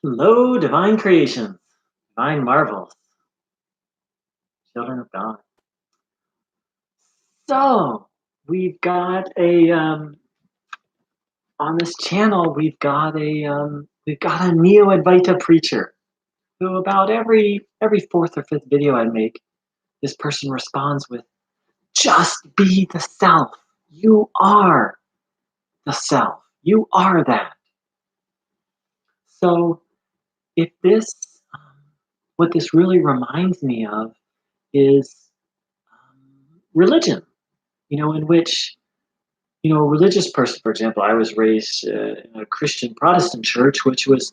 Hello, divine creations, divine marvels, children of God. So we've got a on this channel we've got a Neo-Advaita preacher who about every fourth or fifth video I make, this person responds with, "Just be the self. You are the self. You are that." So if this, what this really reminds me of is religion. In which a religious person, for example, I was raised in a Christian Protestant church, which was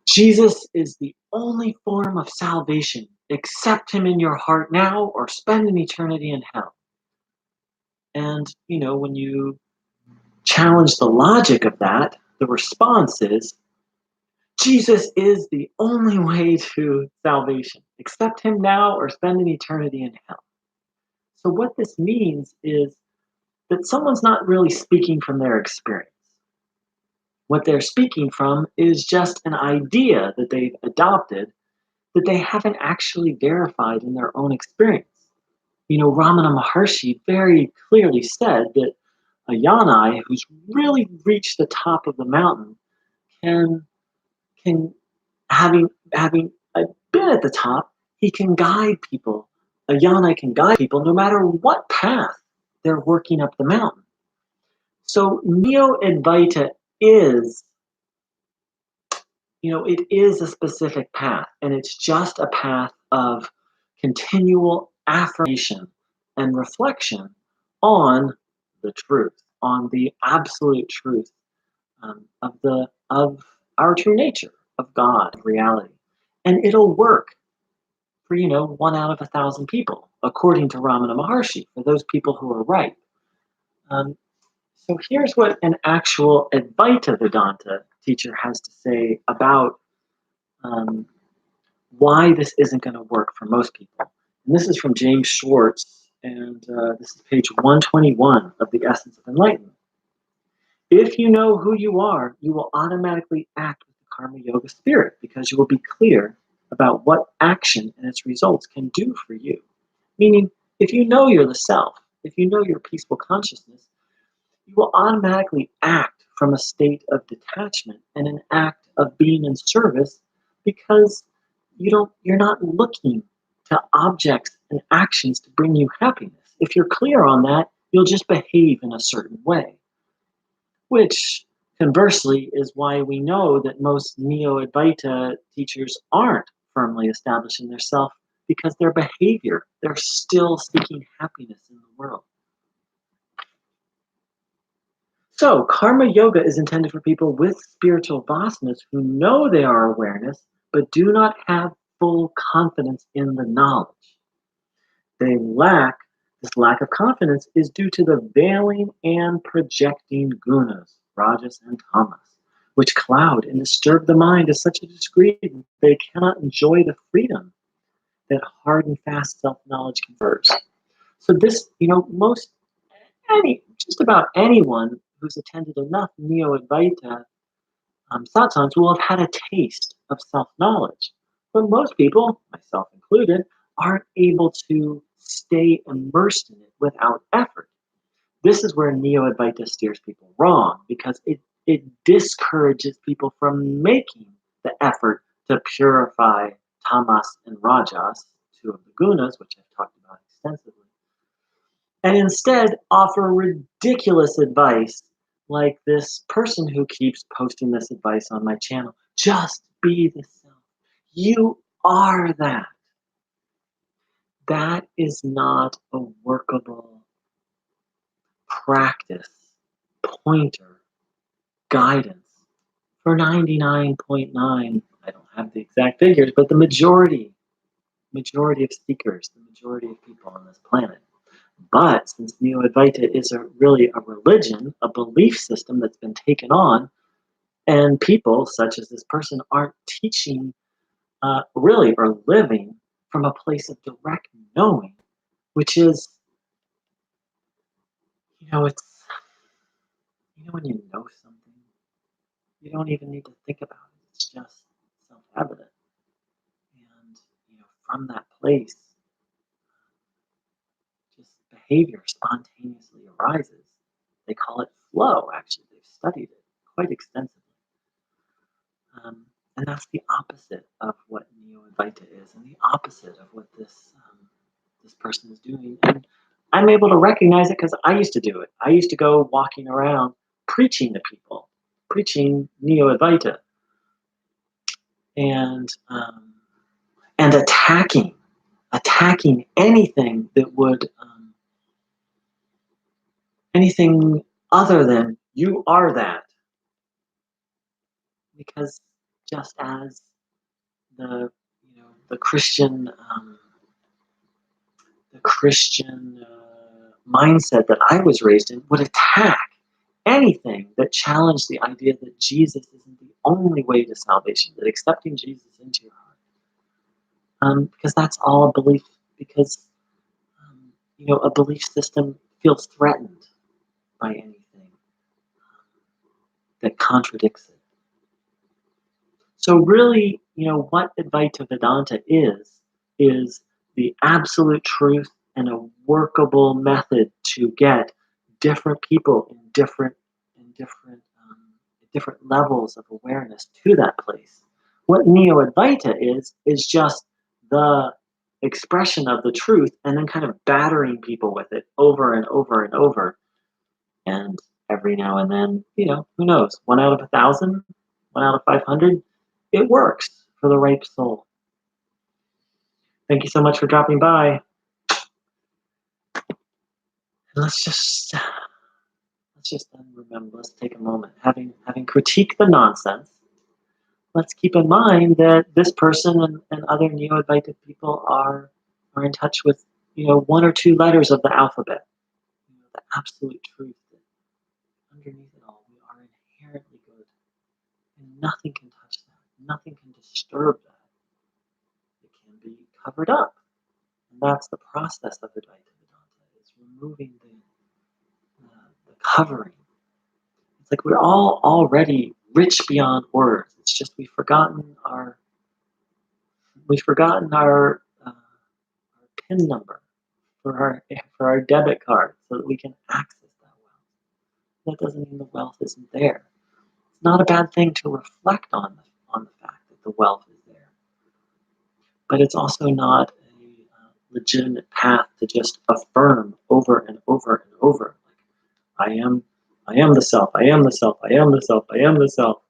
Jesus is the only form of salvation. Accept him in your heart now or spend an eternity in hell. And, when you challenge the logic of that, the response is Jesus is the only way to salvation. Accept him now or spend an eternity in hell. So, what this means is that someone's not really speaking from their experience. What they're speaking from is just an idea that they've adopted that they haven't actually verified in their own experience. Ramana Maharshi very clearly said that a yanai who's really reached the top of the mountain can having been at the top, he can guide people. A yanai can guide people no matter what path they're working up the mountain. So Neo-Advaita is it is a specific path, and it's just a path of continual affirmation and reflection on the truth, on the absolute truth of our true nature, of God, of reality, and it'll work for 1 out of 1,000 people, according to Ramana Maharshi, for those people who are right. Um, so here's what an actual Advaita Vedanta teacher has to say about um, why this isn't going to work for most people. And this is from James Schwartz, and this is page 121 of The Essence of Enlightenment. If you know who you are, you will automatically act with the Karma Yoga spirit because you will be clear about what action and its results can do for you. Meaning, if you know you're the self, if you know your peaceful consciousness, you will automatically act from a state of detachment and an act of being in service because you're not looking to objects and actions to bring you happiness. If you're clear on that, you'll just behave in a certain way, which conversely is why we know that most Neo-Advaita teachers aren't firmly established in their self, because their behavior, they're still seeking happiness in the world. So, karma yoga is intended for people with spiritual vasanas who know they are awareness, but do not have full confidence in the knowledge. This lack of confidence is due to the veiling and projecting gunas, rajas and tamas, which cloud and disturb the mind to such a degree that they cannot enjoy the freedom that hard and fast self-knowledge confers. So this, just about anyone who's attended enough Neo-Advaita satsangs will have had a taste of self-knowledge. But most people, myself included, aren't able to stay immersed in it without effort. This is where Neo-Advaita steers people wrong, because it discourages people from making the effort to purify tamas and rajas, two of the gunas, which I've talked about extensively, and instead offer ridiculous advice like this person who keeps posting this advice on my channel. Just be the self. You are that. That is not a workable practice, pointer, guidance for 99.9. I don't have the exact figures, but the majority of seekers, the majority of people on this planet. But since Neo-Advaita is really a religion, a belief system that's been taken on, and people such as this person aren't teaching really or living from a place of direct knowing, which is, it's, when you know something, you don't even need to think about it. It's just evident. And from that place, just behavior spontaneously arises. They call it flow, actually. They've studied it quite extensively. And that's the opposite of what Neo-Advaita is, and the opposite of what this person is doing. And I'm able to recognize it because I used to do it. I used to go walking around preaching to people, preaching Neo-Advaita, and and attacking anything that would anything other than you are that, because just as the the Christian mindset that I was raised in would attack anything that challenged the idea that Jesus isn't the only way to salvation, that accepting Jesus into your heart, because that's all a belief, because a belief system feels threatened by anything that contradicts it. So really, what Advaita Vedanta is the absolute truth and a workable method to get different people in different levels of awareness to that place. What Neo-Advaita is just the expression of the truth and then kind of battering people with it over and over and over. And every now and then, who knows, 1 out of 1,000, 1 out of 500, it works for the right soul. Thank you so much for dropping by. And let's just then remember, let's take a moment. Having critiqued the nonsense, let's keep in mind that this person and other Neo-Advaita people are in touch with, 1 or 2 letters of the alphabet. The absolute truth that underneath it all, we are inherently good. And nothing can touch that. Nothing can disturb that. It can be covered up. And that's the process of Advaita Vedanta, is removing the covering. It's like we're all already rich beyond words. It's just we've forgotten our PIN number for our debit card so that we can access that wealth. That doesn't mean the wealth isn't there. It's not a bad thing to reflect on the fact that the wealth is there, but it's also not a legitimate path to just affirm over and over and over, like I am the self, I am the self, I am the self, I am the self.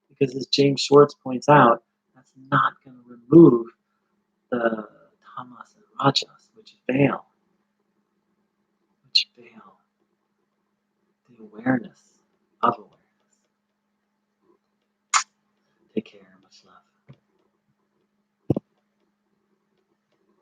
Because as James Schwartz points out, that's not going to remove the tamas and rajas, which veil the awareness of awareness. Take care. Much love.